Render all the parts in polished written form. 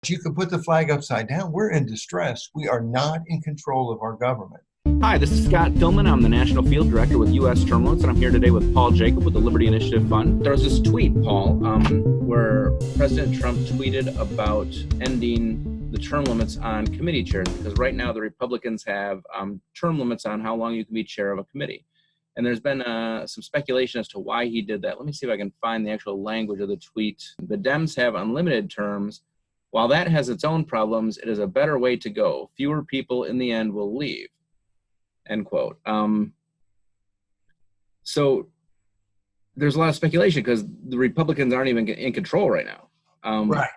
You can put the flag upside down. We're in distress. We are not in control of our government. Hi, this is Scott Tillman. I'm the National Field Director with U.S. Term Limits, and I'm here today with Paul Jacob with the Liberty Initiative Fund. There was this tweet, Paul, where President Trump tweeted about ending the term limits on committee chairs, because right now the Republicans have term limits on how long you can be chair of a committee. And there's been some speculation as to why he did that. Let me see if I can find the actual language of the tweet. The Dems have unlimited terms. While that has its own problems, it is a better way to go. Fewer people in the end will leave. End quote. So there's a lot of speculation because the Republicans aren't even in control right now. Right.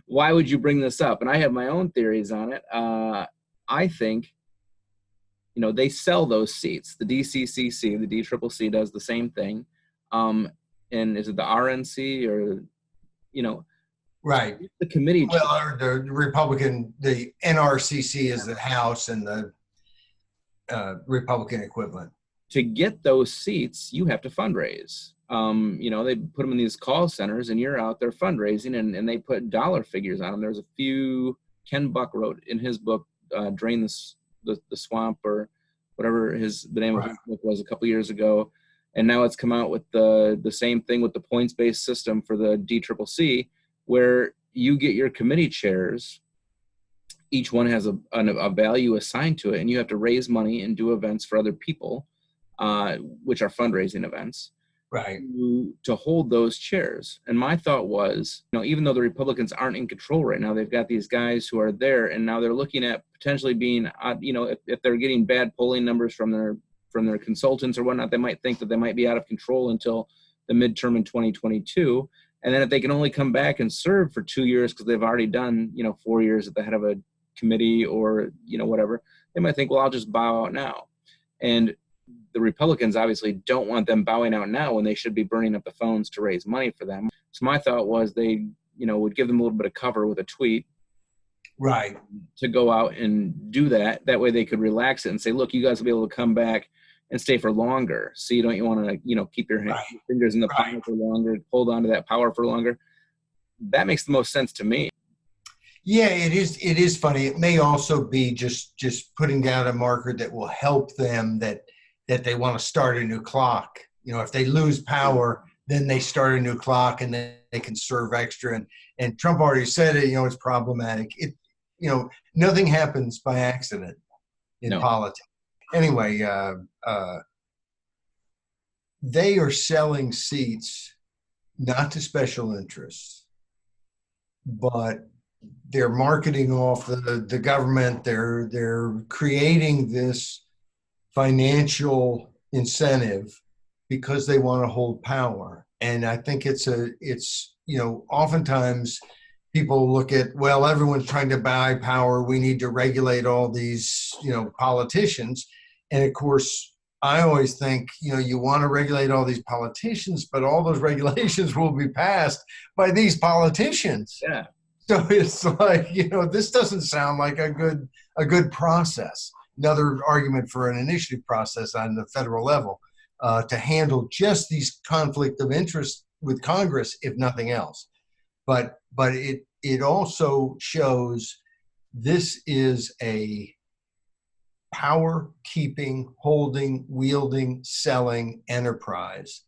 Why would you bring this up? And I have my own theories on it. I think, they sell those seats. The DCCC, the DCCC does the same thing. And is it the RNC or, right. The committee. Well, the Republican, the NRCC is the House and the Republican equivalent. To get those seats, you have to fundraise. They put them in these call centers and you're out there fundraising and they put dollar figures on them. There's a few, Ken Buck wrote in his book, Drain the Swamp, or whatever the name of his book was a couple years ago. And now it's come out with the same thing with the points-based system for the DCCC, where you get your committee chairs. Each one has a value assigned to it, and you have to raise money and do events for other people, which are fundraising events, right? To hold those chairs. And my thought was, even though the Republicans aren't in control right now, they've got these guys who are there, and now they're looking at potentially being, if they're getting bad polling numbers from their consultants or whatnot, they might think that they might be out of control until the midterm in 2022. And then if they can only come back and serve for 2 years because they've already done, 4 years at the head of a committee or, whatever, they might think, well, I'll just bow out now. And the Republicans obviously don't want them bowing out now when they should be burning up the phones to raise money for them. So my thought was they, would give them a little bit of cover with a tweet. Right. To go out and do that. That way they could relax it and say, look, you guys will be able to come back and stay for longer. So you want to, keep your fingers in the pie for longer, hold on to that power for longer. That makes the most sense to me. Yeah, it is funny. It may also be just putting down a marker that will help them that they want to start a new clock. If they lose power, then they start a new clock and then they can serve extra. And Trump already said it, it's problematic. Nothing happens by accident in politics. Anyway, they are selling seats not to special interests, but they're marketing off the government. They're creating this financial incentive because they want to hold power. And I think it's oftentimes people look at, well, everyone's trying to buy power. We need to regulate all these, politicians. And of course, I always think, you want to regulate all these politicians, but all those regulations will be passed by these politicians. Yeah. So it's like, this doesn't sound like a good process. Another argument for an initiative process on the federal level to handle just these conflict of interest with Congress, if nothing else. But it also shows this is a power-keeping, holding, wielding, selling enterprise.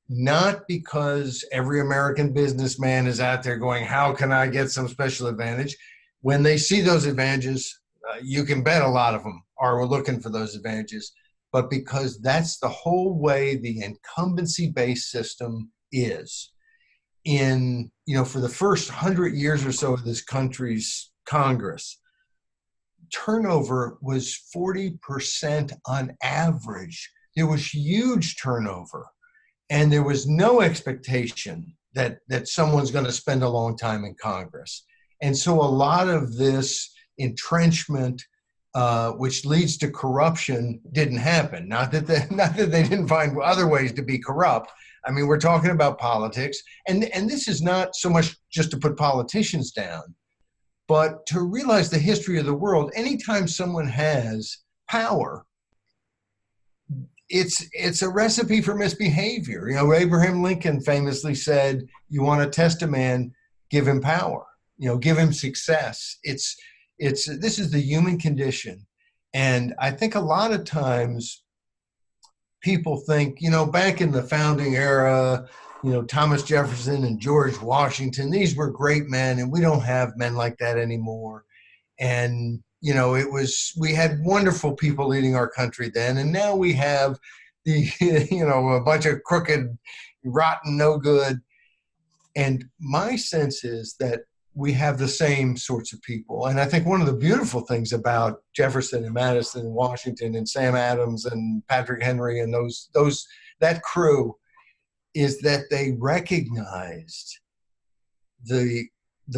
Not because every American businessman is out there going, how can I get some special advantage? When they see those advantages, you can bet a lot of them are looking for those advantages. But because that's the whole way the incumbency-based system is. For the first 100 years or so of this country's Congress, turnover was 40% on average. There was huge turnover. And there was no expectation that someone's going to spend a long time in Congress. And so a lot of this entrenchment, which leads to corruption, didn't happen. Not that they didn't find other ways to be corrupt. I mean, we're talking about politics. And this is not so much just to put politicians down, but to realize the history of the world. Anytime someone has power, it's a recipe for misbehavior. Abraham Lincoln famously said, you want to test a man, give him power. give him success. This is the human condition. And I think a lot of times people think, back in the founding era, Thomas Jefferson and George Washington, these were great men, and we don't have men like that anymore. And, we had wonderful people leading our country then. And now we have a bunch of crooked, rotten, no good. And my sense is that we have the same sorts of people. And I think one of the beautiful things about Jefferson and Madison and Washington and Sam Adams and Patrick Henry and that crew is that they recognized the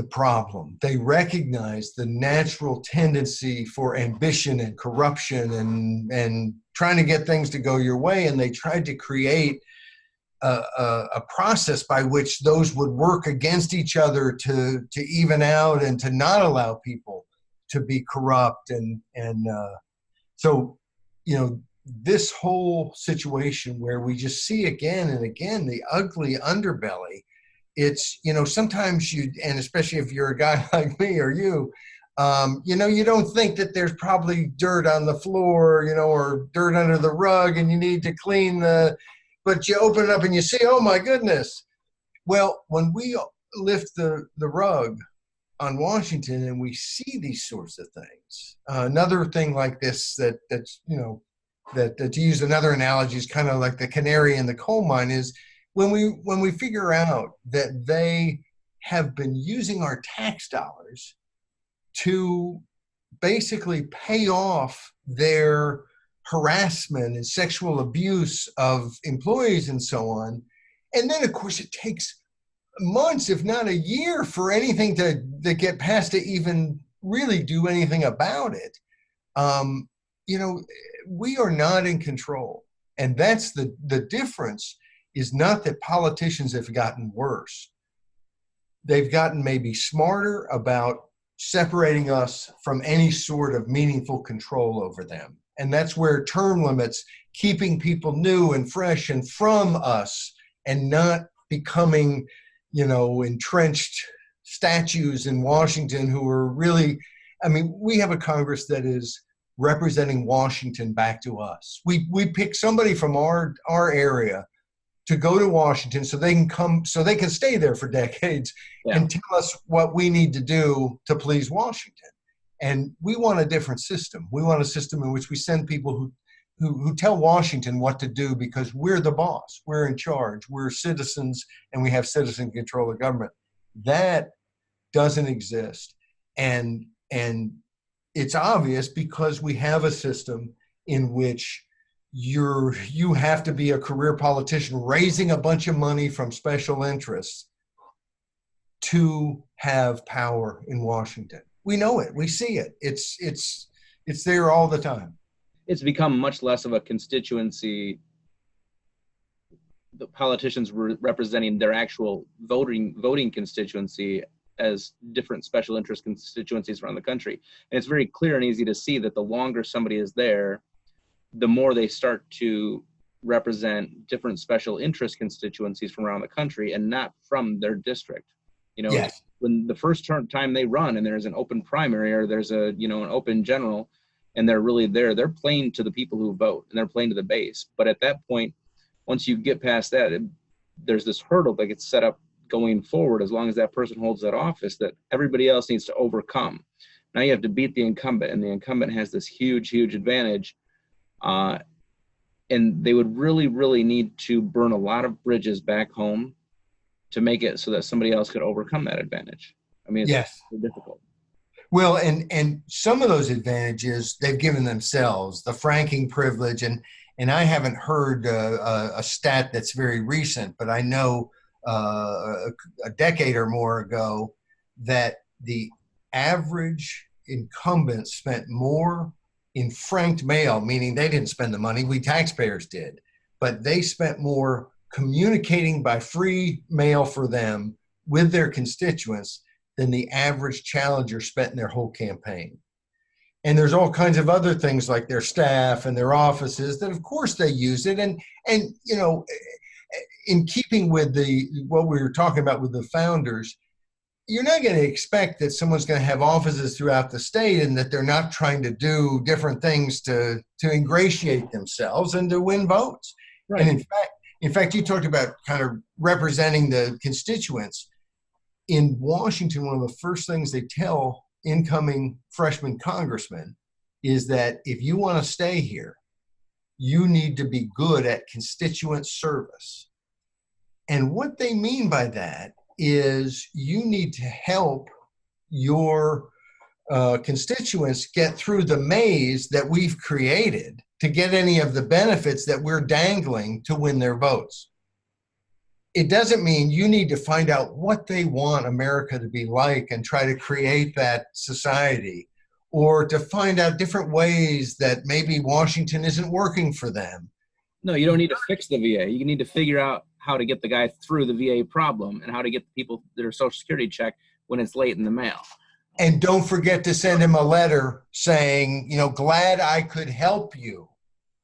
problem. They recognized the natural tendency for ambition and corruption and trying to get things to go your way. And they tried to create a process by which those would work against each other to even out and to not allow people to be corrupt. So this whole situation where we just see again and again the ugly underbelly, it's, sometimes and especially if you're a guy like me or you don't think that there's probably dirt on the floor, or dirt under the rug and you need to clean but you open it up and you see, oh my goodness. Well, when we lift the rug on Washington and we see these sorts of things, another thing like this that's that to use another analogy is kind of like the canary in the coal mine, is when we figure out that they have been using our tax dollars to basically pay off their harassment and sexual abuse of employees and so on. And then, of course, it takes months, if not a year, for anything to get past to even really do anything about it. We are not in control. And that's the difference, is not that politicians have gotten worse. They've gotten maybe smarter about separating us from any sort of meaningful control over them. And that's where term limits, keeping people new and fresh and from us, and not becoming, entrenched statues in Washington who are really, we have a Congress that is representing Washington back to us. We pick somebody from our area to go to Washington so they can stay there for decades and tell us what we need to do to please Washington. And we want a different system. We want a system in which we send people who tell Washington what to do, because we're the boss. We're in charge. We're citizens, and we have citizen control of government. That doesn't exist. And it's obvious because we have a system in which you have to be a career politician raising a bunch of money from special interests to have power in Washington. We know it. We see it. It's there all the time. It's become much less of a constituency. The politicians were representing their actual voting constituency as different special interest constituencies around the country. And it's very clear and easy to see that the longer somebody is there, the more they start to represent different special interest constituencies from around the country and not from their district. Yes. When the first time they run and there's an open primary or there's an open general and they're really there, they're playing to the people who vote and they're playing to the base. But at that point, once you get past that, there's this hurdle that gets set up going forward, as long as that person holds that office, that everybody else needs to overcome. Now you have to beat the incumbent, and the incumbent has this huge advantage. And they would really, really need to burn a lot of bridges back home to make it so that somebody else could overcome that advantage. It's difficult. Well, and some of those advantages they've given themselves, the franking privilege, and I haven't heard a stat that's very recent, but I know a decade or more ago that the average incumbent spent more in franked mail, meaning they didn't spend the money, we taxpayers did, but they spent more communicating by free mail for them with their constituents than the average challenger spent in their whole campaign. And there's all kinds of other things like their staff and their offices that of course they use it. And in keeping with what we were talking about with the founders, you're not going to expect that someone's going to have offices throughout the state and that they're not trying to do different things to ingratiate themselves and to win votes. And Right. in fact, you talked about kind of representing the constituents. In Washington, one of the first things they tell incoming freshman congressmen is that if you want to stay here, you need to be good at constituent service. And what they mean by that is you need to help your constituents get through the maze that we've created to get any of the benefits that we're dangling to win their votes. It doesn't mean you need to find out what they want America to be like and try to create that society, or to find out different ways that maybe Washington isn't working for them. No, you don't need to fix the VA. You need to figure out how to get the guy through the VA problem and how to get the people their Social Security check when it's late in the mail. And don't forget to send him a letter saying, glad I could help you.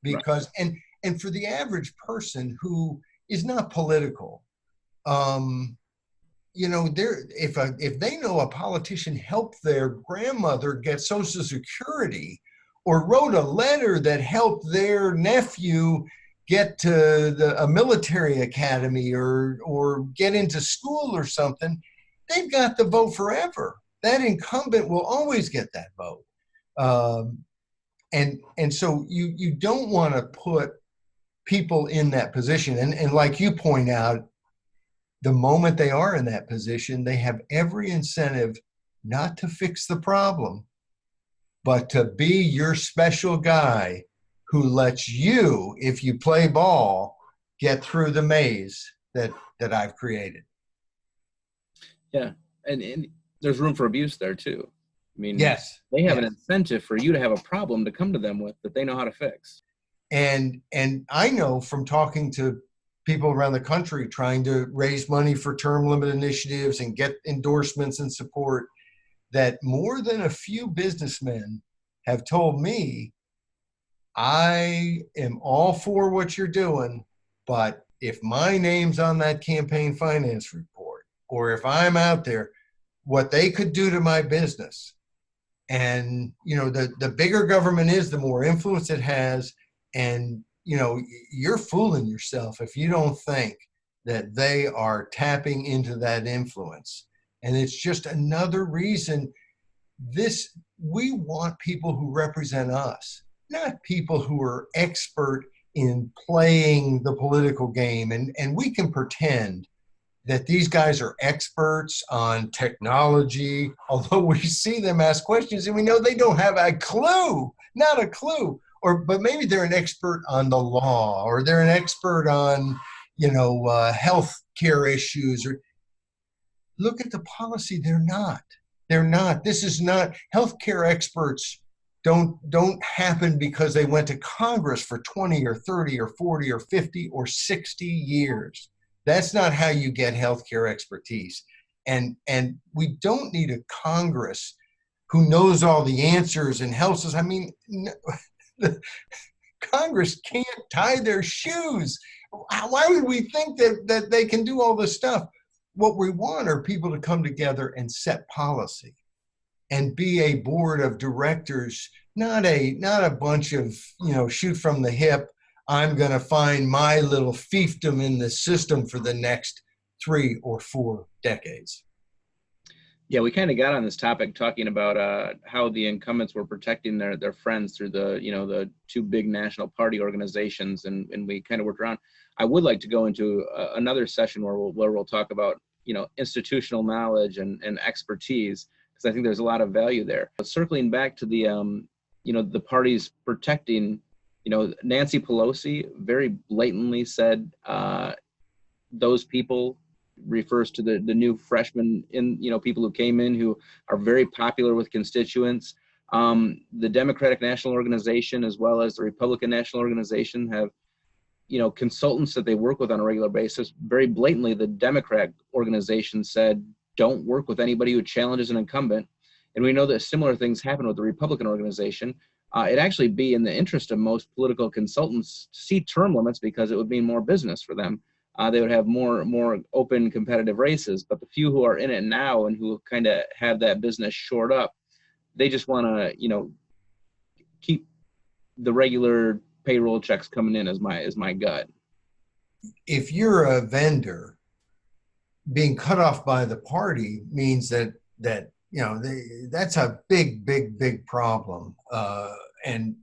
Because, right. And for the average person who is not political, if they know a politician helped their grandmother get Social Security, or wrote a letter that helped their nephew get to a military academy or get into school or something, they've got the vote forever. That incumbent will always get that vote. And so you don't want to put people in that position. And like you point out, the moment they are in that position, they have every incentive not to fix the problem, but to be your special guy who lets you, if you play ball, get through the maze that I've created. Yeah, and there's room for abuse there too. I mean, yes, they have an incentive for you to have a problem to come to them with that they know how to fix. And I know from talking to people around the country trying to raise money for term limit initiatives and get endorsements and support, that more than a few businessmen have told me, I am all for what you're doing, but if my name's on that campaign finance report, or if I'm out there, what they could do to my business. And, the bigger government is, the more influence it has. And, you're fooling yourself if you don't think that they are tapping into that influence. And it's just another reason we want people who represent us, not people who are expert in playing the political game. And we can pretend that these guys are experts on technology, although we see them ask questions and we know they don't have a clue, not a clue. But maybe they're an expert on the law, or they're an expert on, health care issues. Or look at the policy. They're not. This is not, healthcare experts don't happen because they went to Congress for 20 or 30 or 40 or 50 or 60 years. That's not how you get healthcare expertise. And we don't need a Congress who knows all the answers and helps us. I mean, Congress can't tie their shoes. Why would we think that they can do all this stuff? What we want are people to come together and set policy and be a board of directors, not a bunch of, shoot from the hip, I'm going to find my little fiefdom in the system for the next 3 or 4 decades. Yeah, we kind of got on this topic talking about how the incumbents were protecting their friends through the 2 big national party organizations, and we kind of worked around. I would like to go into another session where we'll talk about institutional knowledge and expertise, because I think there's a lot of value there. But circling back to the parties protecting, Nancy Pelosi very blatantly said those people, refers to the new freshmen people who came in who are very popular with constituents. The Democratic National Organization as well as the Republican National Organization have consultants that they work with on a regular basis. Very blatantly, the Democrat organization said, don't work with anybody who challenges an incumbent. And we know that similar things happen with the Republican organization. It'd actually be in the interest of most political consultants to see term limits, because it would mean more business for them. they would have more open competitive races. But the few who are in it now and who kind of have that business shored up, they just want to, you know, keep the regular payroll checks coming in as my gut. If you're a vendor, being cut off by the party means that you know that's a big problem, and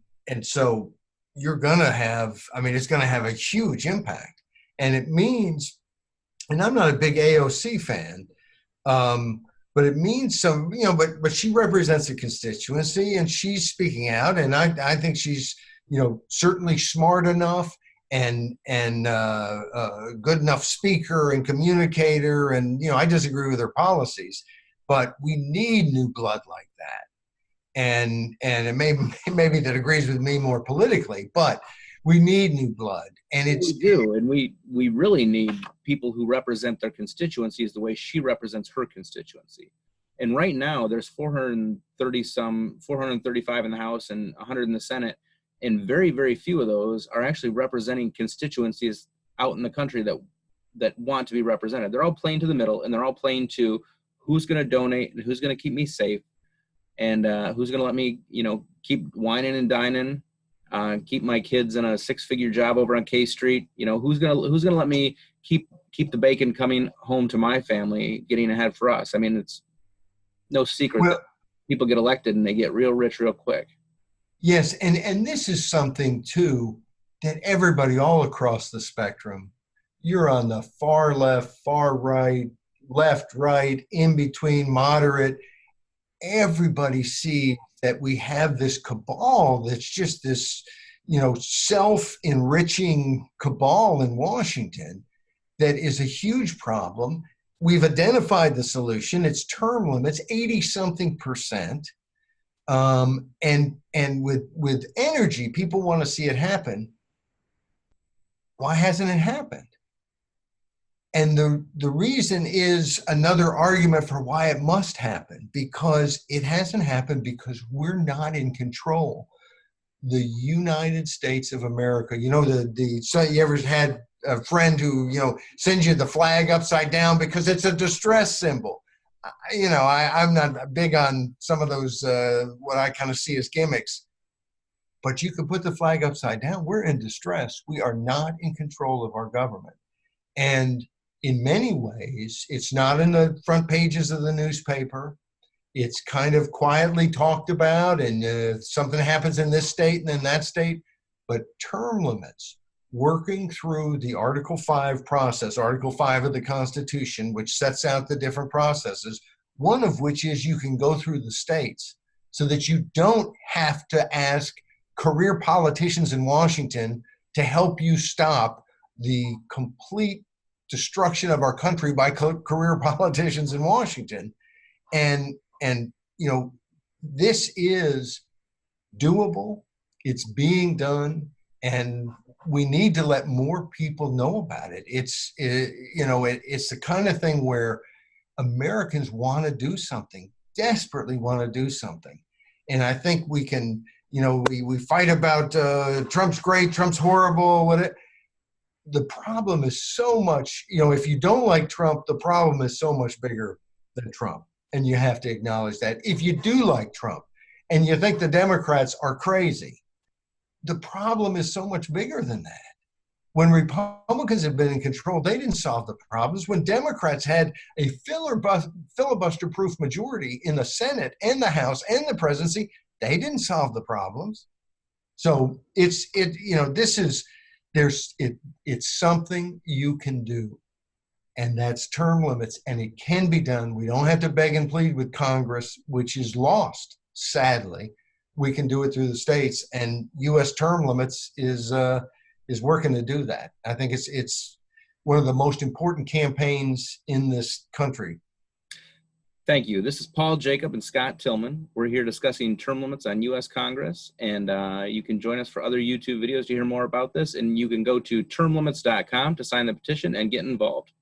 so you're gonna have, I mean, it's gonna have a huge impact, and it means, and I'm not a big AOC fan, but it means some, you know, but she represents a constituency and she's speaking out, and I think she's, you know, certainly smart enough and good enough speaker and communicator, and you know, I disagree with her policies, but we need new blood like that, and it maybe that agrees with me more politically, but we need new blood, and it's we do, and we really need people who represent their constituencies the way she represents her constituency. And right now, there's 435 in the House and 100 in the Senate, and very few of those are actually representing constituencies out in the country that want to be represented. They're all playing to the middle, and they're all playing to who's going to donate and who's going to keep me safe, and who's going to let me, you know, keep whining and dining, keep my kids in a 6-figure job over on K Street. You know, who's gonna let me keep the bacon coming home to my family, getting ahead for us. I mean, it's no secret that people get elected and they get real rich real quick. Yes, and this is something too that everybody all across the spectrum, you're on the far left, far right, left, right, in between, moderate, everybody sees that we have this cabal that's just this, you know, self-enriching cabal in Washington that is a huge problem. We've identified the solution. It's term limits, 80-something%. And with energy, people want to see it happen. Why hasn't it happened? And the reason is another argument for why it must happen, because it hasn't happened because we're not in control. The United States of America, you know, so you ever had a friend who, you know, sends you the flag upside down because it's a distress symbol? You know, I'm not big on some of those, what I kind of see as gimmicks, but you can put the flag upside down. We're in distress. We are not in control of our government. And in many ways, it's not in the front pages of the newspaper. It's kind of quietly talked about, and something happens in this state and then that state. But term limits, working through the Article 5 process, Article 5 of the Constitution, which sets out the different processes, one of which is you can go through the states so that you don't have to ask career politicians in Washington to help you stop the complete destruction of our country by career politicians in Washington. And you know, this is doable. It's being done, and we need to let more people know about it. It's the kind of thing where Americans want to do something, desperately want to do something. And I think we can, you know, we fight about Trump's great, Trump's horrible, the problem is so much, you know, if you don't like Trump, the problem is so much bigger than Trump. And you have to acknowledge that. If you do like Trump and you think the Democrats are crazy, the problem is so much bigger than that. When Republicans have been in control, they didn't solve the problems. When Democrats had a filibuster-proof majority in the Senate and the House and the presidency, they didn't solve the problems. So it's something you can do, and that's term limits, and it can be done. We don't have to beg and plead with Congress, which is lost, sadly. We can do it through the states, and U.S. term limits is working to do that. I think it's one of the most important campaigns in this country. Thank you. This is Paul Jacob and Scott Tillman. We're here discussing term limits on U.S. Congress, and you can join us for other YouTube videos to hear more about this, and you can go to termlimits.com to sign the petition and get involved.